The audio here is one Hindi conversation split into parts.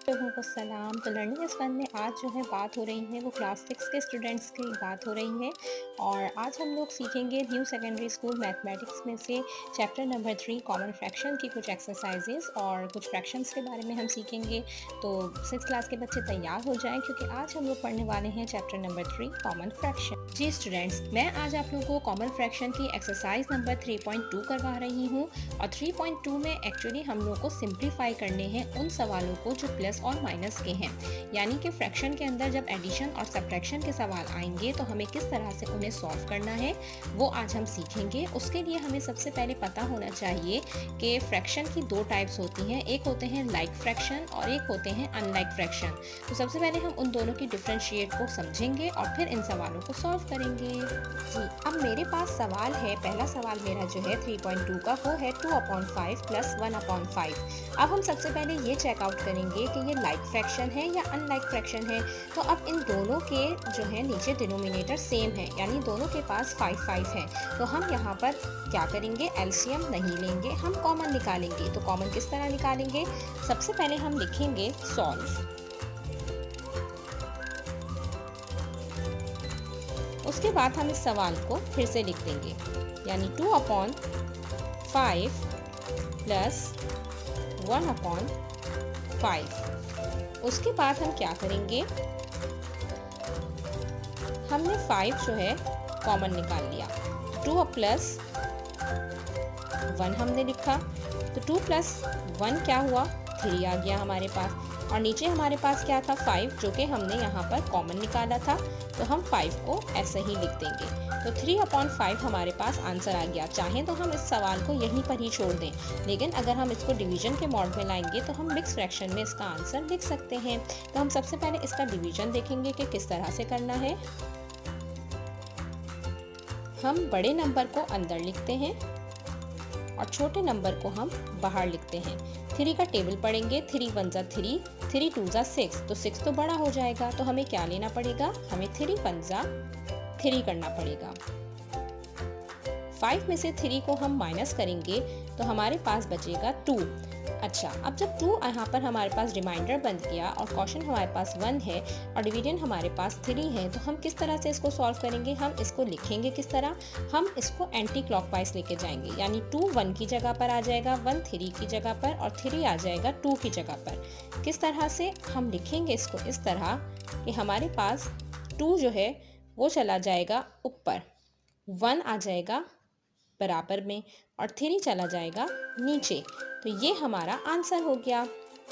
लोगों को सलाम। तो लर्निंग इज़ फन में आज जो है बात हो रही है वो क्लास 6 के स्टूडेंट्स की बात हो रही है। और आज हम लोग सीखेंगे न्यू सेकेंडरी स्कूल मैथमेटिक्स में से चैप्टर नंबर 3 कॉमन फ्रैक्शन की कुछ एक्सरसाइजेस और कुछ फ्रैक्शंस के बारे में हम सीखेंगे। तो 6 क्लास के बच्चे तैयार हो जाएं क्योंकि आज हम लोग पढ़ने वाले हैं चैप्टर नंबर 3 कॉमन फ्रैक्शन। जी स्टूडेंट्स, मैं आज आप लोगों को कॉमन फ्रैक्शन की एक्सरसाइज नंबर 3.2 करवा रही हूँ। और 3.2 में एक्चुअली हम लोग को सिंप्लीफाई करने हैं उन सवालों को जो प्लस और माइनस के हैं। यानी कि फ्रैक्शन के अंदर जब एडिशन और सब्ट्रैक्शन के सवाल आएंगे तो हमें किस तरह से उन्हें सॉल्व करना है वो आज हम सीखेंगे। उसके लिए हमें सबसे पहले पता होना चाहिए कि फ्रैक्शन की दो टाइप्स होती हैं, एक होते हैं लाइक फ्रैक्शन और एक होते हैं अनलाइक फ्रैक्शन। तो सबसे पहले हम उन दोनों की डिफ्रेंशिएट को समझेंगे और फिर इन सवालों को सॉल्व करेंगे। जी, अब मेरे पास सवाल है, पहला सवाल मेरा जो है 3.2 का वो है 2/5 प्लस 1/5। अब हम सबसे पहले ये चेकआउट करेंगे कि ये लाइक फ्रैक्शन है या अनलाइक फ्रैक्शन है। तो अब इन दोनों के जो है नीचे डिनोमिनेटर सेम है, यानी दोनों के पास 5 है। तो हम यहाँ पर क्या करेंगे, एलसीएम नहीं लेंगे, हम कॉमन निकालेंगे। तो कॉमन किस तरह निकालेंगे, सबसे पहले हम लिखेंगे सॉल्व। उसके बाद हम इस सवाल को फिर से लिख देंगे, यानी 2/5 प्लस 1/5। उसके बाद हम क्या करेंगे, हमने 5 जो है कॉमन निकाल लिया। 2 प्लस 1 हमने लिखा, तो 2 प्लस 1 क्या हुआ, 3 आ गया हमारे पास। और नीचे हमारे पास क्या था, 5, जो कि हमने यहाँ पर कॉमन निकाला था। तो हम 5 को ऐसे ही लिख देंगे। तो 3/5 हमारे पास आंसर आ गया। चाहें तो हम इस सवाल को यहीं पर ही छोड़ दें, लेकिन अगर हम इसको डिवीजन के मोड में लाएंगे तो हम मिक्स फ्रैक्शन में इसका आंसर लिख सकते हैं। तो हम सबसे पहले इसका डिवीजन देखेंगे कि किस तरह से करना है। हम बड़े नंबर को अंदर लिखते हैं और छोटे नंबर को हम बाहर लिखते हैं। 3 का टेबल पढ़ेंगे, 3 1 जा 3, 3 2 जा 6, तो 6 तो बड़ा हो जाएगा। तो हमें क्या लेना पड़ेगा, हमें 3 1 जा 3 करना पड़ेगा। 5 में से 3 को हम माइनस करेंगे तो हमारे पास बचेगा 2। अच्छा, अब जब 2 यहाँ पर हमारे पास रिमाइंडर बन गया और क्वेश्चन हमारे पास 1 है और डिवीजन हमारे पास 3 है, तो हम किस तरह से इसको सॉल्व करेंगे, हम इसको लिखेंगे किस तरह, हम इसको एंटी क्लॉकवाइज लेके जाएंगे। यानी 2 1 की जगह पर आ जाएगा, 1 3 की जगह पर और 3 आ जाएगा 2 की जगह पर। किस तरह से हम लिखेंगे इसको, इस तरह कि हमारे पास 2 जो है वो चला जाएगा ऊपर, 1 आ जाएगा बराबर में और 3 चला जाएगा नीचे। तो ये हमारा आंसर हो गया।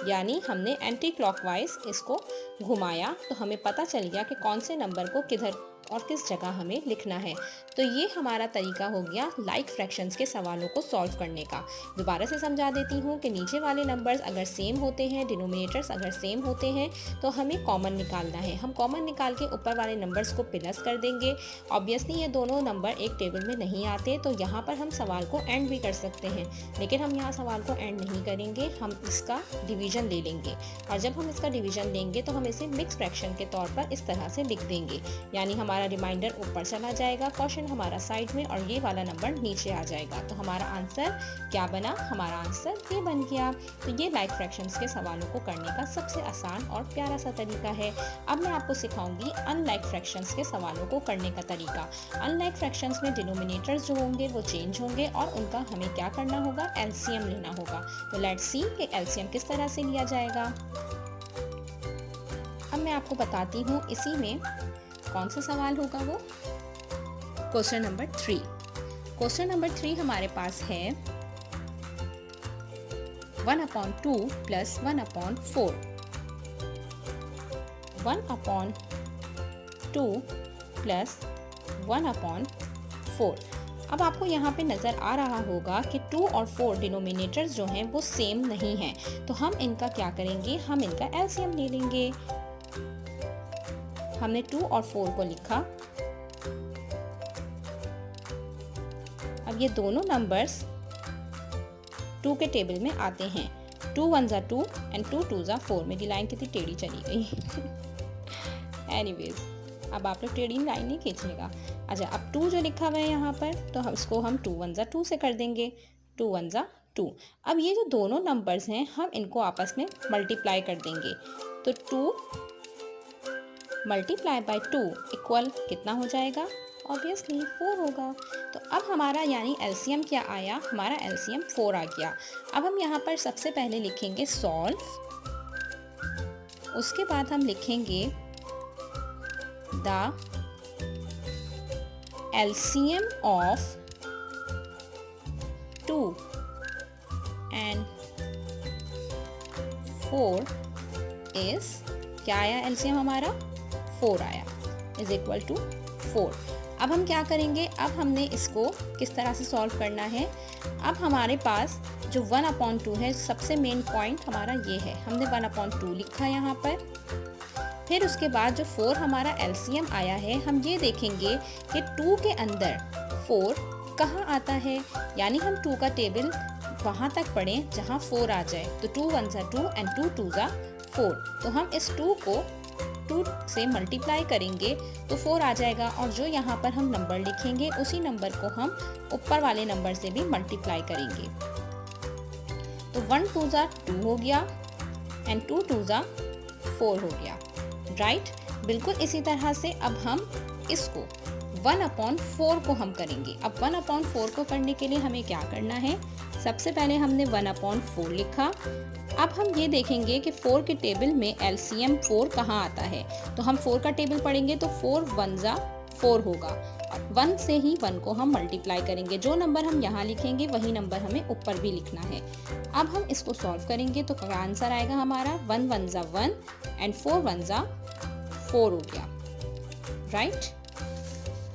यानी हमने एंटी क्लॉकवाइज इसको घुमाया तो हमें पता चल गया कि कौन से नंबर को किधर और किस जगह हमें लिखना है। तो ये हमारा तरीका हो गया लाइक फ्रैक्शंस के सवालों को सॉल्व करने का। दोबारा से समझा देती हूँ कि नीचे वाले नंबर्स अगर सेम होते हैं, डिनोमिनेटर्स अगर सेम होते हैं, तो हमें कॉमन निकालना है। हम कॉमन निकाल के ऊपर वाले नंबर्स को प्लस कर देंगे। ऑब्वियसली ये दोनों नंबर एक टेबल में नहीं आते, तो यहाँ पर हम सवाल को एंड भी कर सकते हैं, लेकिन हम यहाँ सवाल को एंड नहीं करेंगे, हम इसका डिवीजन ले लेंगे। और जब हम इसका डिवीजन लेंगे तो हम इसे मिक्स फ्रैक्शन के तौर पर इस तरह से लिख देंगे। यानी हमारा रिमाइंडर ऊपर चला जाएगा, क्वेश्चन हमारा साइड में और ये वाला नंबर नीचे आ जाएगा। तो हमारा आंसर क्या बना, हमारा आंसर ये बन गया। तो ये लाइक फ्रैक्शंस के सवालों को करने का सबसे आसान और प्यारा सा तरीका है। अब मैं आपको सिखाऊंगी अनलाइक फ्रैक्शंस के सवालों को करने का तरीका। अनलाइक फ्रैक्शंस में डिनोमिनेटर्स जो होंगे वो चेंज होंगे और उनका हमें क्या करना होगा, एलसीएम लेना होगा। तो लेट्स सी कि एलसीएम किस तरह से लिया जाएगा। अब मैं आपको बताती हूँ इसी में कौन सा सवाल होगा वो। Question number 3। क्वेश्चन नंबर 3 हमारे पास है 1/2 प्लस 1/4। 1/2 प्लस 1/4। अब आपको यहाँ पे नज़र आ रहा होगा कि 2 और 4 डिनोमिनेटर्स जो हैं वो सेम नहीं हैं। तो हम इनका क्या करेंगे, हम इनका एलसीएम ले लेंगे। हमने 2 और 4 को लिखा। अब ये दोनों नंबर्स 2 के टेबल में आते हैं। 2 1 जा 2 एंड 2 2 जा 4। मेरी लाइन कितनी टेढ़ी चली गई। एनीवेज, अब आप लोग टेढ़ी लाइन नहीं खींचेगा। अच्छा, अब 2 जो लिखा हुआ है यहाँ पर, तो हम इसको हम 2 1 जा 2 से कर देंगे। 2 1 जा 2। अब ये जो दोनों नंबर्स हैं हम इनको आपस में मल्टीप्लाई कर देंगे। तो 2 मल्टीप्लाई बाय 2 इक्वल कितना हो जाएगा? ऑब्वियसली 4 होगा। तो अब हमारा यानी एलसीएम क्या आया? हमारा एलसीएम 4 आ गया। अब हम यहाँ पर सबसे पहले लिखेंगे सॉल्व, उसके बाद हम लिखेंगे the LCM of 2 and 4 is, क्या आया एलसीएम हमारा? 4 आया, इज इक्वल टू 4। अब हम क्या करेंगे? अब हमने इसको किस तरह से सॉल्व करना है? अब हमारे पास जो 1/2 है, सबसे मेन पॉइंट हमारा ये है, हमने 1/2 लिखा यहाँ पर। फिर उसके बाद जो 4 हमारा एलसीएम आया है, हम ये देखेंगे कि 2 के अंदर 4 कहाँ आता है, यानी हम 2 का टेबल वहाँ तक पढ़ें जहाँ 4 आ जाए। तो 2 1 ज़ा 2 एंड 2 2 ज़ा 4। तो हम इस 2 को 2 से मल्टीप्लाई करेंगे तो 4 आ जाएगा, और जो यहाँ पर हम नंबर लिखेंगे उसी नंबर को हम ऊपर वाले नंबर से भी मल्टीप्लाई करेंगे। तो 1 2 ज़ा 2 हो गया एंड 2 2 ज़ा 4 हो गया, राइट। बिल्कुल इसी तरह से अब हम इसको 1/4 को हम करेंगे। अब 1/4 को करने के लिए हमें क्या करना है? सबसे पहले हमने 1/4 लिखा। अब हम ये देखेंगे कि 4 के टेबल में एलसीएम 4 कहाँ आता है। तो हम 4 का टेबल पढ़ेंगे तो 4 1 ज़ा 4 होगा, 1 से ही 1 को हम मल्टीप्लाई करेंगे। जो नंबर हम यहाँ लिखेंगे वही नंबर हमें ऊपर भी लिखना है। अब हम इसको सॉल्व करेंगे तो क्या आंसर आएगा हमारा? 1 1 ज़ा 1 एंड 4 1 ज़ा 4 हो गया, राइट।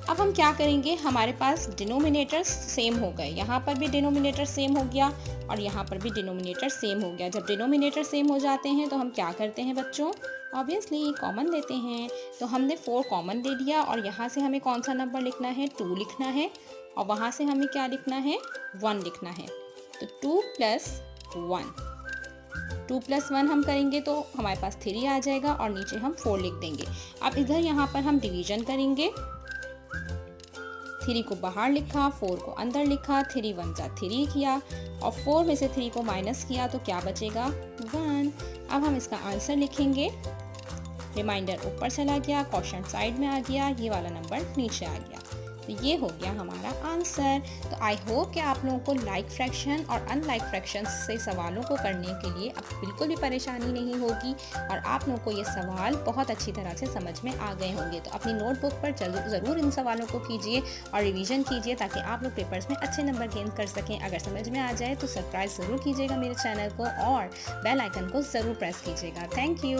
अब हम क्या करेंगे? हमारे पास डिनोमिनेटर्स सेम हो गए, यहाँ पर भी डिनोमिनेटर सेम हो गया और यहाँ पर भी डिनोमिनेटर सेम हो गया। जब डिनोमिनेटर सेम हो जाते हैं तो हम क्या करते हैं बच्चों? ऑब्वियसली कॉमन लेते हैं। तो हमने 4 कॉमन ले लिया और यहाँ से हमें कौन सा नंबर लिखना है? 2 लिखना है, और वहाँ से हमें क्या लिखना है? 1 लिखना है। तो 2 + 1, 2 + 1 हम करेंगे तो हमारे पास 3 आ जाएगा और नीचे हम 4 लिख देंगे। अब इधर यहाँ पर हम डिवीजन करेंगे, 3 को बाहर लिखा, 4 को अंदर लिखा, 3 1 ज़ा 3 किया और 4 में से 3 को माइनस किया तो क्या बचेगा? 1। अब हम इसका आंसर लिखेंगे। रिमाइंडर ऊपर चला गया, क्वोशंट साइड में आ गया, ये वाला नंबर नीचे आ गया। तो ये हो गया हमारा आंसर। तो आई होप कि आप लोगों को लाइक फ्रैक्शन और अनलाइक फ्रैक्शन से सवालों को करने के लिए अब बिल्कुल भी परेशानी नहीं होगी और आप लोगों को ये सवाल बहुत अच्छी तरह से समझ में आ गए होंगे। तो अपनी नोटबुक पर ज़रूर इन सवालों को कीजिए और रिवीजन कीजिए ताकि आप लोग पेपर्स में अच्छे नंबर गेन कर सकें। अगर समझ में आ जाए तो सब्सक्राइब ज़रूर कीजिएगा मेरे चैनल को और बेल आइकन को ज़रूर प्रेस कीजिएगा। Thank you.